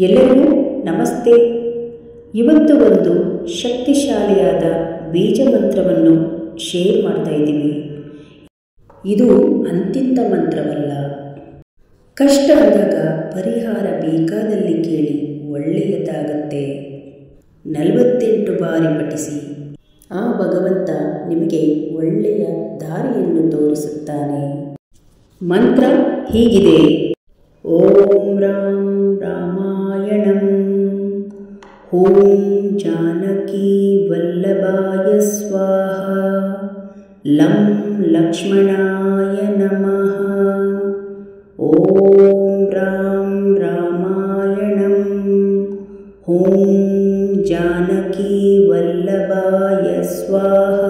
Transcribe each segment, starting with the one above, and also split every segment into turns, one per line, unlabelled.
ಎಲ್ಲರಿಗೂ ನಮಸ್ತೆ. ಇವತ್ತು ಒಂದು ಶಕ್ತಿಶಾಲಿಯಾದ ಬೀಜ ಮಂತ್ರವನ್ನು ಶೇರ್ ಮಾಡ್ತಾ ಇದ್ದೀವಿ. ಇದು ಅಂತಿಂತ ಮಂತ್ರವಲ್ಲ. ಕಷ್ಟ ಆದಾಗ ಪರಿಹಾರ ಬೇಕಾದಲ್ಲಿ ಕೇಳಿ ಒಳ್ಳೆಯದಾಗತ್ತೆ. 48 ಬಾರಿ ಪಠಿಸಿ. ಆ ಭಗವಂತ ನಿಮಗೆ ಒಳ್ಳೆಯ ದಾರಿಯನ್ನು ತೋರಿಸುತ್ತಾನೆ. ಮಂತ್ರ ಹೀಗಿದೆ: ಓಂ ರಾಂ ರಾಮಾಯಣಂ ಓಂ ಜಾನಕಿ ವಲ್ಲಭಾಯ ಸ್ವಾಹ ಲಂ ಲಕ್ಷ್ಮಣಾಯ ನಮಃ. ಓಂ ರಾಂ ರಾಮಾಯಣಂ ಓಂ ಜಾನಕಿ ವಲ್ಲಭಾಯ ಸ್ವಾಹ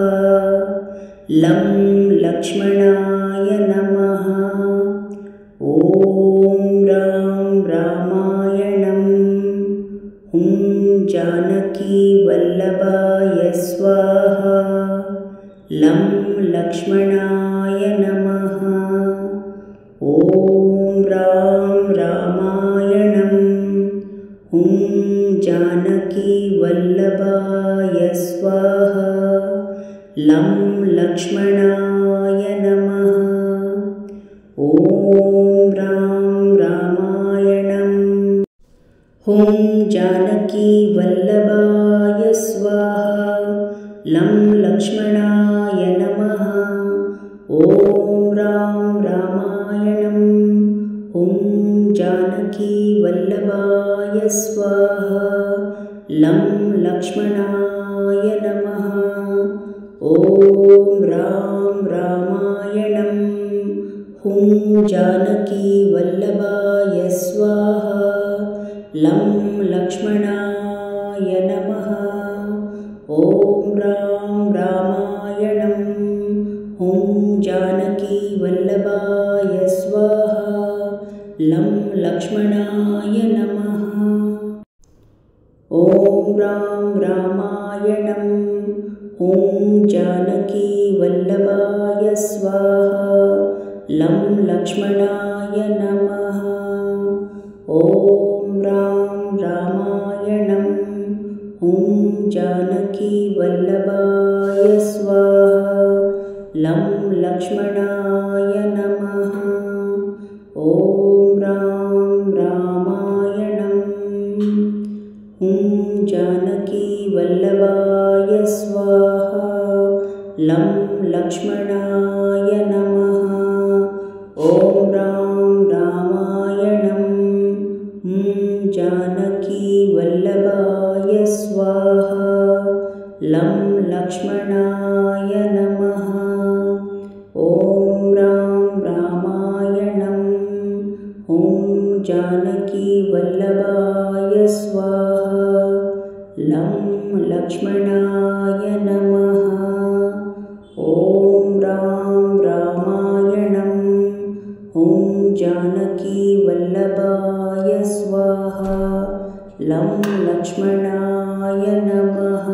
ಲಂ ಲಕ್ಷ್ಮಣಾಯ ನಮಃ. ಓಂ ರಾಂ ರಾಮಾಯಣಂ ಓಂ ಜಾನಕಿ ವಲ್ಲಭಾಯ ಸ್ವಾಹ ಲಂ ಲಕ್ಷ್ಮಣಾಯ ನಮಃ. ಓಂ ರಾಂ ರಾಮಾಯಣಂ ಓಂ ಜಾನಕಿ ವಲ್ಲಭಾಯ ಸ್ವಾಹ ಲಂ ಲಕ್ಷ್ಮಣಾಯ ನಮಃ. ಓಂ ರಾಂ ರಾಮಾಯಣಂ ಓಂ ಜಾನಕಿ ವಲ್ಲಭಾಯ ಸ್ವಾಹ ಲಂ ಲಕ್ಷ್ಮಣಾಯ ನಮಃ. ಓಂ ರಾಂ ರಾಮಾಯಣಂ ಓಂ ಜಾನಕಿ ವಲ್ಲಭಾಯ ಸ್ವಾಹ ಲಂ ಲಕ್ಷ್ಮಣಾಯ ನಮಃ. ಓಂ ರಾಂ ರಾಮಾಯಣಂ ಓಂ ಜಾನಕಿ ವಲ್ಲಭಾಯ ಸ್ವಾಹ ಲಂ ಲಕ್ಷ್ಮಣಾಯ ನಮಃ. ಓಂ ರಾಂ ರಾಮಾಯಣಂ ಓಂ ಜಾನಕಿ ವಲ್ಲಭಾಯ ಸ್ವಾಹ ಲಂ ಲಕ್ಷ್ಮಣಾಯ ನಮಃ. ಓಂ ರಾಂ ರಾಮಾಯಣಂ ಓಂ ಜಾನಕಿ ವಲ್ಲಭಾಯ ಸ್ವಾಹ ಲಂ ಲಕ್ಷ್ಮಣಾಯ ನಮಃ. ಓಂ ರಾಂ ರಾಮಾಯಣಂ ಓಂ ಜಾನಕಿ ವಲ್ಲಭಾಯ ಸ್ವಾಹ ಲಂ ಲಕ್ಷ್ಮಣಾಯ ನಮಃ. ಓಂ ರಾಂ ರಾಮಾಯಣಂ ಓಂ ಜಾನಕಿ ವಲ್ಲಭಾಯ ಸ್ವಾಹ ಲಂ ಲಕ್ಷ್ಮಣಾಯ ನಮಃ. ಓಂ ರಾಂ ರಾಮಾಯಣಂ ಓಂ ಜಾನಕಿ ವಲ್ಲಭಾಯ ಸ್ವಾಹ ಲಂ ಲಕ್ಷ್ಮಣಾಯ ನಮಃ. ಓಂ ರಾಂ ರಾಮಾಯಣಂ ಓಂ ಜಾನಕಿ ವಲ್ಲಭಾಯ ಸ್ವಾಹ ಲಂ ಲಕ್ಷ್ಮಣಾಯ ನಮಃ. ಓಂ ರಾಂ ರಾಮಾಯಣಂ ಓಂ ಜಾನಕಿ ವಲ್ಲಭಾಯ ಸ್ವಾಹ ಲಂ ಲಕ್ಷ್ಮಣಾಯ ನಮಃ.